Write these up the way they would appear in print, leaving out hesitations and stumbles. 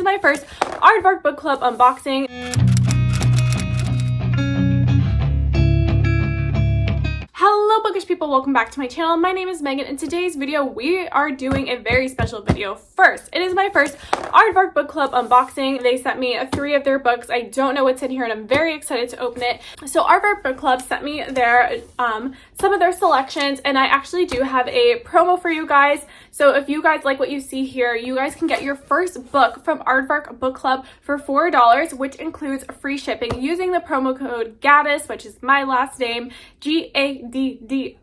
my first Aardvark Book Club unboxing. Hello bookish people, welcome back to my channel. My name is Megan. In today's video we are doing a very special video. First, it is my first Aardvark Book Club unboxing. They sent me 3 of their books. I don't know what's in here and I'm very excited to open it. So Aardvark Book Club sent me their some of their selections, and I actually do have a promo for you guys. So if you guys like what you see here, you guys can get your first book from Aardvark Book Club for $4, which includes free shipping using the promo code GADDIS, which is my last name, GADDIS,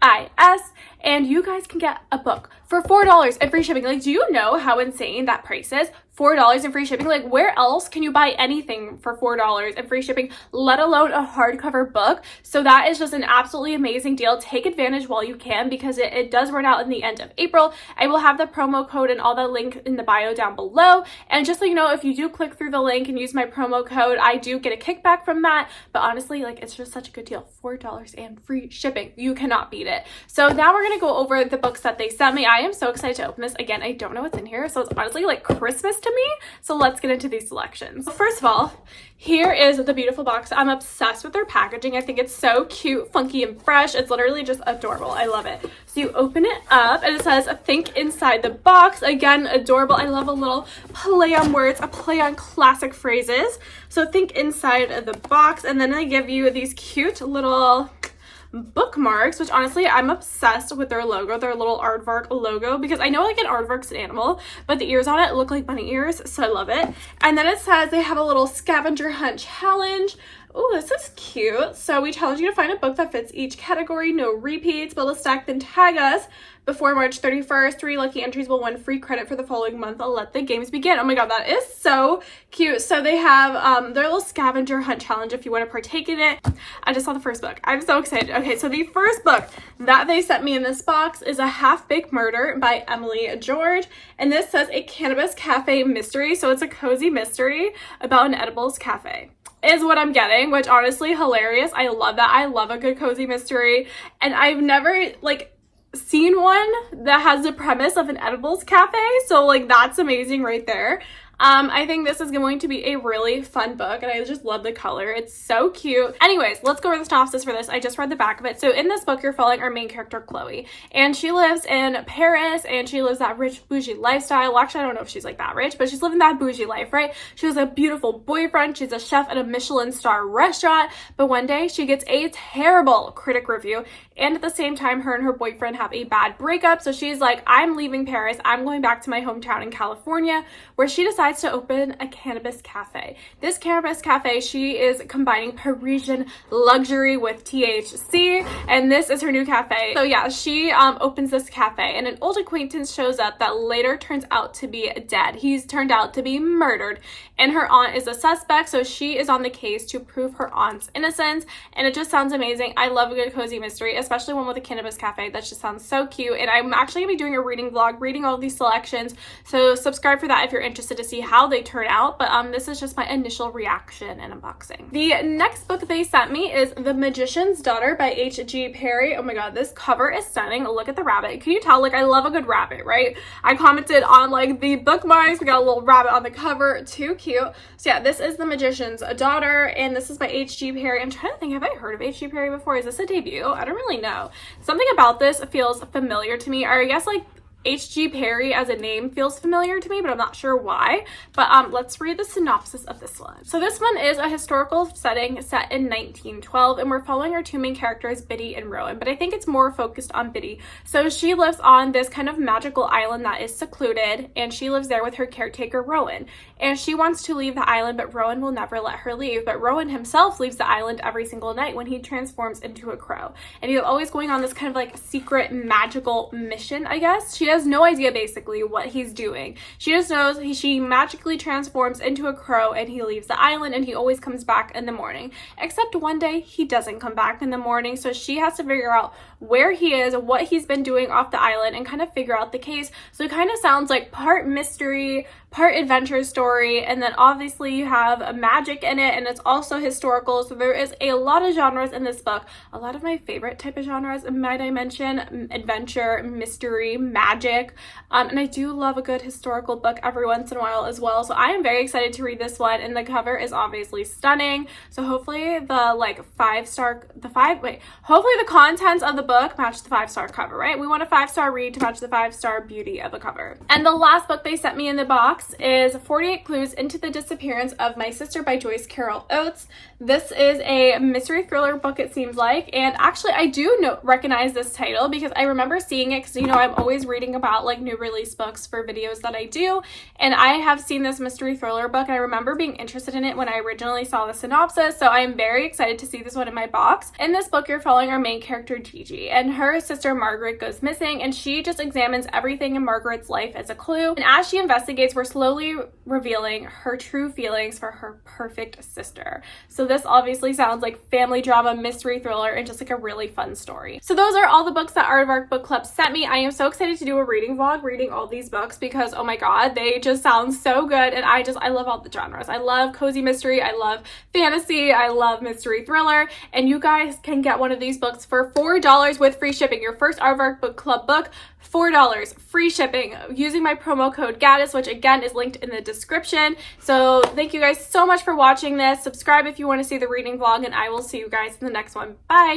and you guys can get a book for $4 and free shipping. Like, do you know how insane that price is? $4 in free shipping. Like, where else can you buy anything for $4 and free shipping, let alone a hardcover book? So that is just an absolutely amazing deal. Take advantage while you can, because it does run out in the end of April. I will have the promo code and all the link in the bio down below. And just so you know, if you do click through the link and use my promo code, I do get a kickback from that. But honestly, like, it's just such a good deal. $4 and free shipping. You cannot beat it. So now we're going to go over the books that they sent me. I am so excited to open this. Again, I don't know what's in here, so it's honestly like Christmas to me. So let's get into these selections. First of all, here is the beautiful box. I'm obsessed with their packaging. I think it's so cute, funky, and fresh. It's literally just adorable. I love it. So you open it up and it says think inside the box. Again, adorable. I love a little play on words, a play on classic phrases. So think inside of the box, and then they give you these cute little bookmarks, which honestly I'm obsessed with their logo, their little Aardvark logo, because I know like an aardvark's an animal, but the ears on it look like bunny ears, so I love it. And then it says they have a little scavenger hunt challenge. Oh, this is cute. So we challenge you to find a book that fits each category, no repeats, build a stack, then tag us before March 31st. 3 lucky entries will win free credit for the following month. I'll let the games begin. Oh my god, that is so cute. So they have their little scavenger hunt challenge if you want to partake in it. I just saw the first book. I'm so excited. Okay, so the first book that they sent me in this box is A Half-Baked Murder by Emily George. And this says a cannabis cafe mystery. So it's a cozy mystery about an edibles cafe is what I'm getting, which honestly hilarious. I love that. I love a good cozy mystery, and I've never like seen one that has the premise of an edibles cafe, so like that's amazing right there. I think this is going to be a really fun book, and I just love the color. It's so cute. Anyways, let's go over the synopsis for this. I just read the back of it. So in this book, you're following our main character, Chloe, and she lives in Paris, and she lives that rich, bougie lifestyle. Well, actually, I don't know if she's like that rich, but she's living that bougie life, right? She has a beautiful boyfriend. She's a chef at a Michelin star restaurant, but one day she gets a terrible critic review, and at the same time, her and her boyfriend have a bad breakup. So she's like, I'm leaving Paris. I'm going back to my hometown in California, where she decides to open a cannabis cafe. This cannabis cafe, she is combining Parisian luxury with THC, and this is her new cafe. So yeah, she opens this cafe, and an old acquaintance shows up that later turns out to be dead. He's turned out to be murdered, and her aunt is a suspect, so she is on the case to prove her aunt's innocence, and it just sounds amazing. I love a good cozy mystery, especially one with a cannabis cafe. That just sounds so cute, and I'm actually gonna be doing a reading vlog, reading all these selections, so subscribe for that if you're interested to see how they turn out. But this is just my initial reaction and unboxing. The next book they sent me is The Magician's Daughter by H.G. Perry. Oh my god, this cover is stunning. Look at the rabbit. Can you tell? Like, I love a good rabbit, right? I commented on like the bookmarks. We got a little rabbit on the cover. Too cute. So yeah, this is The Magician's Daughter, and this is by H.G. Perry. I'm trying to think, have I heard of H.G. Perry before? Is this a debut? I don't really know. Something about this feels familiar to me, or I guess like H.G. Perry as a name feels familiar to me, but I'm not sure why. But let's read the synopsis of this one. So this one is a historical setting set in 1912, and we're following our 2 main characters, Biddy and Rowan, but I think it's more focused on Biddy. So she lives on this kind of magical island that is secluded, and she lives there with her caretaker, Rowan. And she wants to leave the island, but Rowan will never let her leave. But Rowan himself leaves the island every single night when he transforms into a crow. And he's always going on this kind of like secret magical mission, I guess. She has no idea basically what he's doing. She just knows she magically transforms into a crow, and he leaves the island, and he always comes back in the morning. Except one day he doesn't come back in the morning, so she has to figure out where he is, what he's been doing off the island, and kind of figure out the case. So it kind of sounds like part mystery, part adventure story, and then obviously you have a magic in it, and it's also historical. So there is a lot of genres in this book. A lot of my favorite type of genres, might I mention, adventure, mystery, magic, and I do love a good historical book every once in a while as well. So I am very excited to read this one, and the cover is obviously stunning. So hopefully the hopefully the contents of the book match the 5-star cover, right? We want a 5-star read to match the 5-star beauty of the cover. And the last book they sent me in the box is 48 Clues into the Disappearance of My Sister by Joyce Carol Oates. This is a mystery thriller book, it seems like, and actually I do recognize this title because I remember seeing it because, you know, I'm always reading about like new release books for videos that I do, and I have seen this mystery thriller book, and I remember being interested in it when I originally saw the synopsis, so I am very excited to see this one in my box. In this book, you're following our main character Gigi, and her sister Margaret goes missing, and she just examines everything in Margaret's life as a clue, and as she investigates, we're slowly revealing her true feelings for her perfect sister. So this obviously sounds like family drama, mystery thriller, and just like a really fun story. So those are all the books that Aardvark Book Club sent me. I am so excited to do a reading vlog reading all these books because, oh my god, they just sound so good, and I love all the genres. I love cozy mystery, I love fantasy, I love mystery thriller, and you guys can get one of these books for $4 with free shipping. Your first Aardvark Book Club book, $4 free shipping using my promo code Gaddis, which again is linked in the description. So thank you guys so much for watching this. Subscribe if you want to see the reading vlog, and I will see you guys in the next one. Bye!